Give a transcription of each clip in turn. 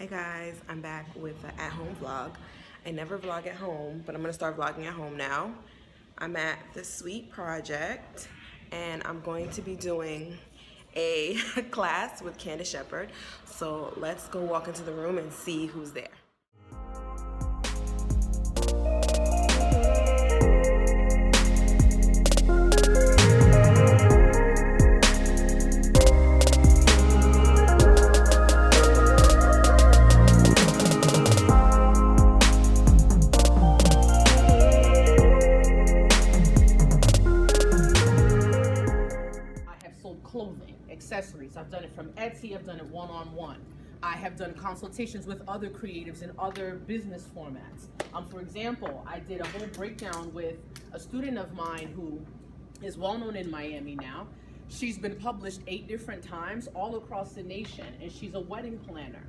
Hi guys, I'm back with an at-home vlog. I never vlog at home, but I'm gonna start vlogging at home now. I'm at the Sweet Project and I'm going to be doing a class with Candace Sheppard. So let's go walk into the room and see who's there. Clothing, accessories. I've done it from Etsy, I've done it one-on-one. I have done consultations with other creatives in other business formats. For example, I did a whole breakdown with a student of mine who is well known in Miami now. She's been published 8 different times all across the nation, and she's a wedding planner.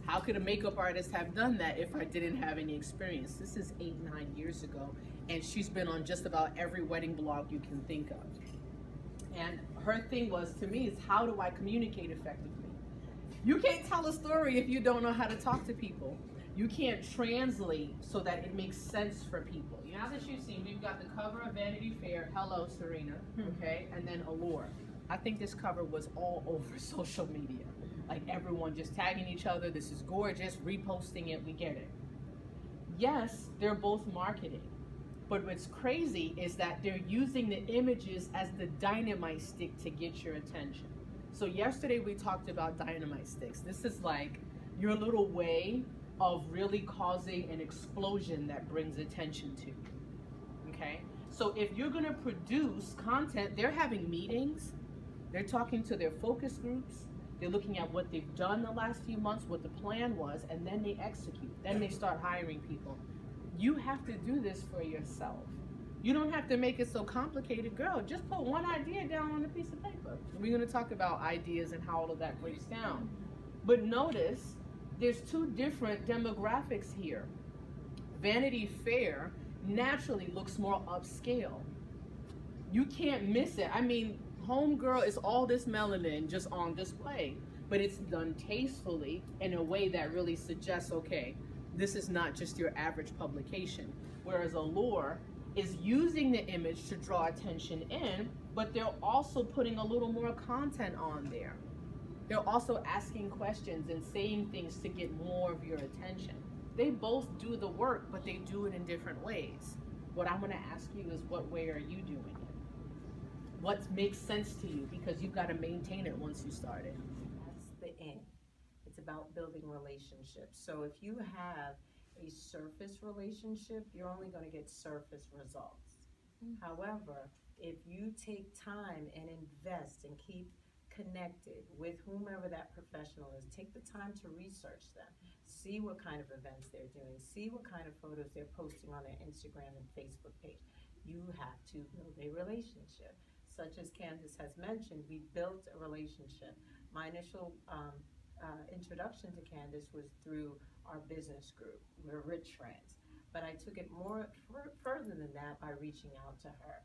How could a makeup artist have done that if I didn't have any experience? This is 8-9 years ago, and she's been on just about every wedding blog you can think of. And her thing was, to me, is how do I communicate effectively? You can't tell a story if you don't know how to talk to people. You can't translate so that it makes sense for people. Now that you've seen, we've got the cover of Vanity Fair, hello Serena, okay, and then Allure. I think this cover was all over social media. Like everyone just tagging each other, this is gorgeous, reposting it, we get it. Yes, they're both marketing. But what's crazy is that they're using the images as the dynamite stick to get your attention. So yesterday we talked about dynamite sticks. This is like your little way of really causing an explosion that brings attention to you, okay? So if you're gonna produce content, they're having meetings, they're talking to their focus groups, they're looking at what they've done the last few months, what the plan was, and then they execute. Then they start hiring people. You have to do this for yourself. You don't have to make it so complicated, girl. Just put one idea down on a piece of paper. We're gonna talk about ideas and how all of that breaks down. But notice, there's 2 different demographics here. Vanity Fair naturally looks more upscale. You can't miss it. I mean, Homegirl is all this melanin just on display, but it's done tastefully in a way that really suggests, okay, this is not just your average publication. Whereas Allure is using the image to draw attention in, but they're also putting a little more content on there. They're also asking questions and saying things to get more of your attention. They both do the work, but they do it in different ways. What I'm gonna ask you is, what way are you doing it? What makes sense to you? Because you've gotta maintain it once you start it. That's the end. It's about building relationships. So if you have a surface relationship, you're only going to get surface results. However, if you take time and invest and keep connected with whomever that professional is, take the time to research them, see what kind of events they're doing, see what kind of photos they're posting on their Instagram and Facebook page. You have to build a relationship. Such as Candace has mentioned, we built a relationship. My initial introduction to Candace was through our business group. We're rich friends, but I took it more further than that by reaching out to her.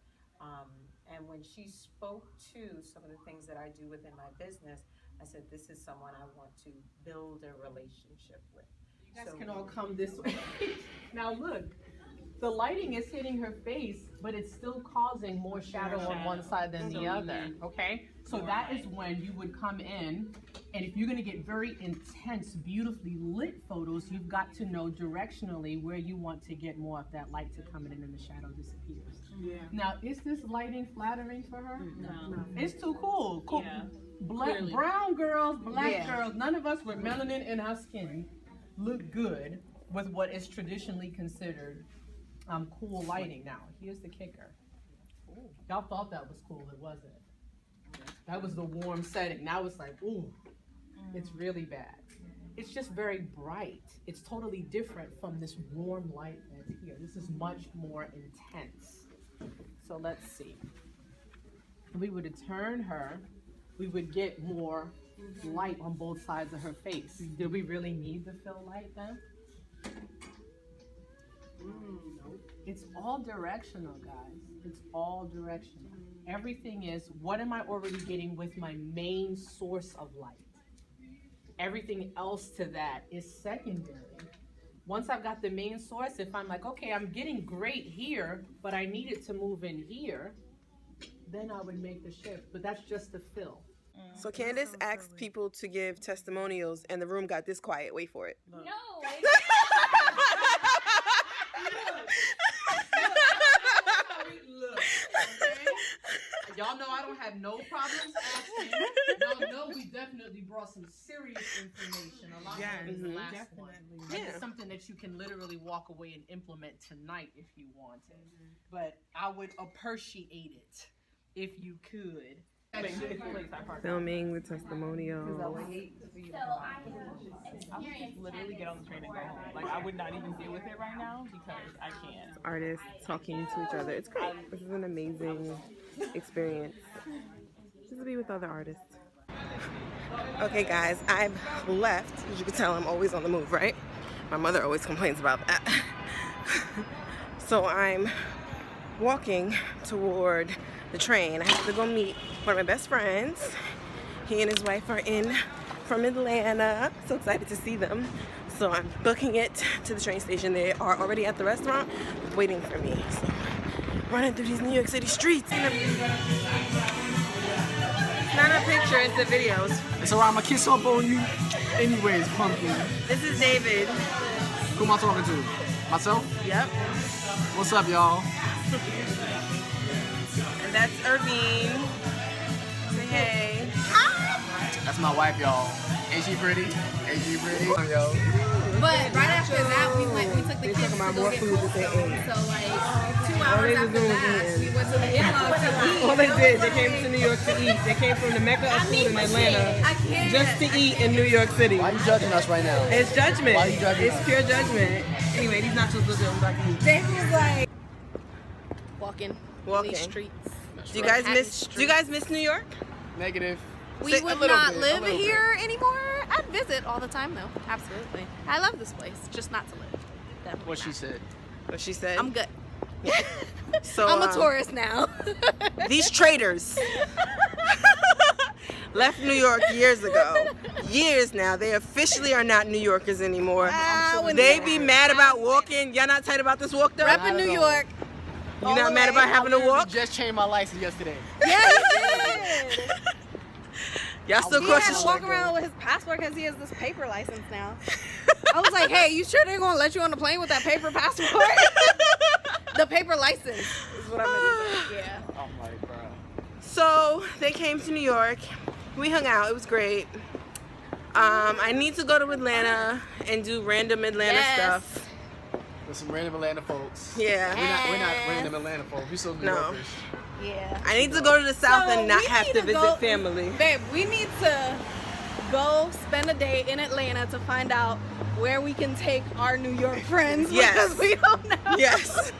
And when she spoke to some of the things that I do within my business, I said, this is someone I want to build a relationship with. You guys can all come this way. Now look, the lighting is hitting her face, but it's still causing more shadow on one side than the other, okay? So that is when you would come in, and if you're gonna get very intense, beautifully lit photos, you've got to know directionally where you want to get more of that light to come in and then the shadow disappears. Yeah. Now, is this lighting flattering for her? No. It's too cool. Cool. Yeah. Black, brown girls, black girls, none of us with melanin in our skin look good with what is traditionally considered cool lighting. Now, here's the kicker. Y'all thought that was cool, it wasn't. That was the warm setting. Now it's like, ooh, it's really bad. It's just very bright. It's totally different from this warm light that's here. This is much more intense. So let's see. We would turn her, we would get more light on both sides of her face. Did we really need the fill light then? Nope. It's all directional, guys. It's all directional. Everything is, what am I already getting with my main source of light? Everything else to that is secondary. Once I've got the main source, if I'm like, okay, I'm getting great here, but I need it to move in here, then I would make the shift. But that's just to fill. So Candace asked people to give testimonials, and the room got this quiet. Wait for it. No. Look, okay? Y'all know I don't have no problems asking. Y'all know we definitely brought some serious information. A lot more than the last one. Like, it's something that you can literally walk away and implement tonight if you wanted. But I would appreciate it if you could. Filming the testimonials. So I would just literally get on the train and go home. Like, I would not even deal with it right now because I can't. Artists talking to each other. It's great. This is an amazing experience. Just to be with other artists. Okay, guys, I've left. As you can tell, I'm always on the move, right? My mother always complains about that. So I'm walking toward the train. I have to go meet one of my best friends. He and his wife are in from Atlanta. So excited to see them. So I'm booking it to the train station. They are already at the restaurant waiting for me. So running through these New York City streets. It's not a picture, it's the videos. It's alright, I'm gonna kiss up on you. Anyways, pumpkin. This is David. Who am I talking to? Myself? Yep. What's up, y'all? And that's Irvine. Say hey. That's my wife, y'all. Ain't she pretty? Ain't she pretty? Yo. But right after that, we took the kids to go get food. So like 2 hours after that, we went to the in-laws to eat. All they did, they came to New York to eat. They came from the Mecca of food in Atlanta just to eat in New York City. Why are you judging us right now? It's judgment. Why are you judging It's us? pure judgment. Anyway, these nachos look good. I'm about to eat. David was like walking these streets. Do you guys miss New York? Negative. We would little not bit, live a little here anymore. I'd visit all the time though. Absolutely. I love this place, just not to live. Definitely What she not. said. What she said? I'm good. So I'm a tourist now. These traitors left New York years ago. Years now. They officially are not New Yorkers anymore. They be mad about walking. Y'all not tight about this walk though? Repping New York. You not mad about having to I walk? just changed my license yesterday. Yeah, he did. Y'all still He cross had the to walk around with his passport because he has this paper license now. I was like, hey, you sure they're going to let you on the plane with that paper passport? The paper license is what I meant to say. Yeah. I'm like, bro. So they came to New York. We hung out. It was great. I need to go to Atlanta and do random Atlanta stuff. With some random Atlanta folks. Yeah. We're not random Atlanta folks. We so New Yorkers. Yeah. I need to go to the South and not we have need to to visit go- family. Babe, we need to go spend a day in Atlanta to find out where we can take our New York friends. Yes. Because we don't know. Yes.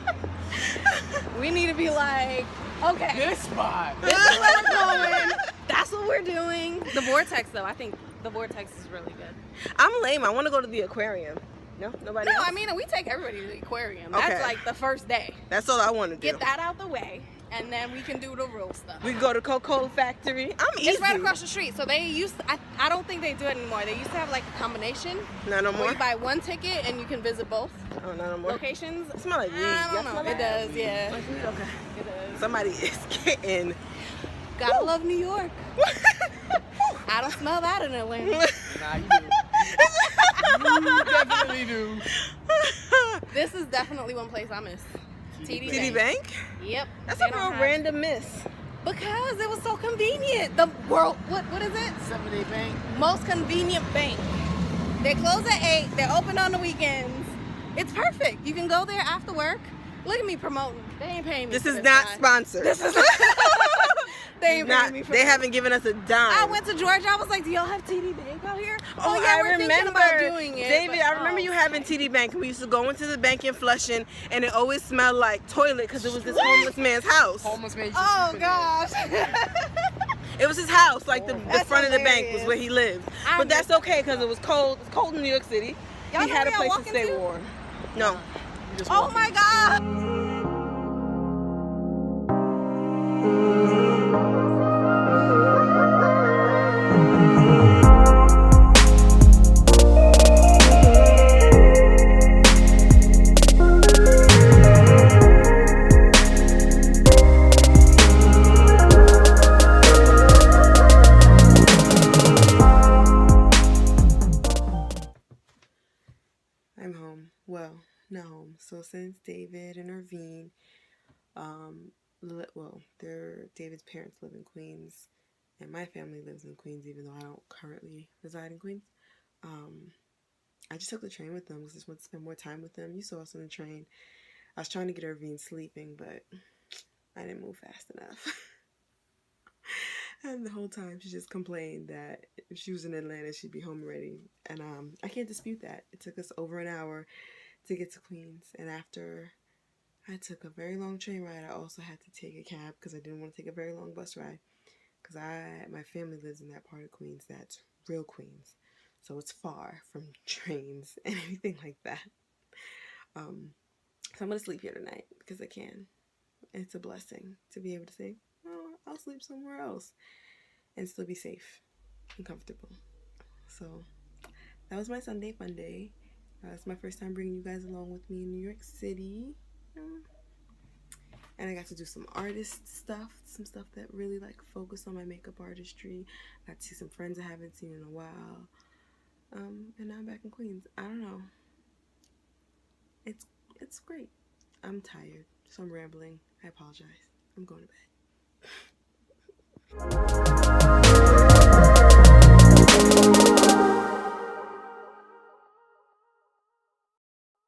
We need to be like, okay, This spot. this is where we're going. That's what we're doing. The Vortex, though, I think the Vortex is really good. I'm lame. I want to go to the aquarium. No? Nobody No, else? I mean, we take everybody to the aquarium. That's Okay. like the first day. That's all I want to do. Get that out the way, and then we can do the real stuff. We go to Coca-Cola Factory. I'm easy. It's right across the street. So they used to, I don't think they do it anymore. They used to have like a combination Not no where more? you buy one ticket and you can visit both Oh, not no more. locations. It smell like weed. I Y'all don't smell know. It that? does, yeah. Like weed? Okay. It does. Somebody is getting. Gotta love New York. I don't smell that in Atlanta. Nah, you do. You definitely do. This is definitely one place I miss. TD TD Bank. Bank? Yep. That's They a don't real have- random miss. Because it was so convenient. The world, what is it? 7-day bank. Most convenient bank. They close at 8. They're open on the weekends. It's perfect. You can go there after work. Look at me promoting. They ain't paying me. This for is not guys. sponsored. This is They ain't Not, paying me for they this. haven't given us a dime. I went to Georgia. I was like, do y'all have TD Bank out here? Oh, yeah, I we're remember. thinking about doing it. David, but- I remember you having TD Bank. We used to go into the bank in Flushing, and it always smelled like toilet because it was this homeless man's house. Homeless man. used to Oh, sleep in there. gosh. It was his house, like the That's front of the bank was hilarious. where he lived. I But that's miss okay because it was cold. It's cold in New York City. Y'all He know had a where place y'all to walking stay to? warm. No. You just Oh walk my in. God. well, not home. So since David and Irvine, David's parents live in Queens, and my family lives in Queens, even though I don't currently reside in Queens. I just took the train with them because I just wanted to spend more time with them. You saw us on the train. I was trying to get Irvine sleeping, but I didn't move fast enough. And the whole time she just complained that if she was in Atlanta, she'd be home already. And I can't dispute that. It took us over an hour to get to Queens. And after I took a very long train ride, I also had to take a cab because I didn't want to take a very long bus ride. Because my family lives in that part of Queens that's real Queens. So it's far from trains and everything like that. So I'm going to sleep here tonight because I can. It's a blessing to be able to say, oh, I'll sleep somewhere else and still be safe and comfortable. So that was my Sunday fun day. It's my first time bringing you guys along with me in New York City. And I got to do some artist stuff, some stuff that really like focused on my makeup artistry. I got to see some friends I haven't seen in a while. And now I'm back in Queens. I don't know. It's great. I'm tired, so I'm rambling. I apologize. I'm going to bed.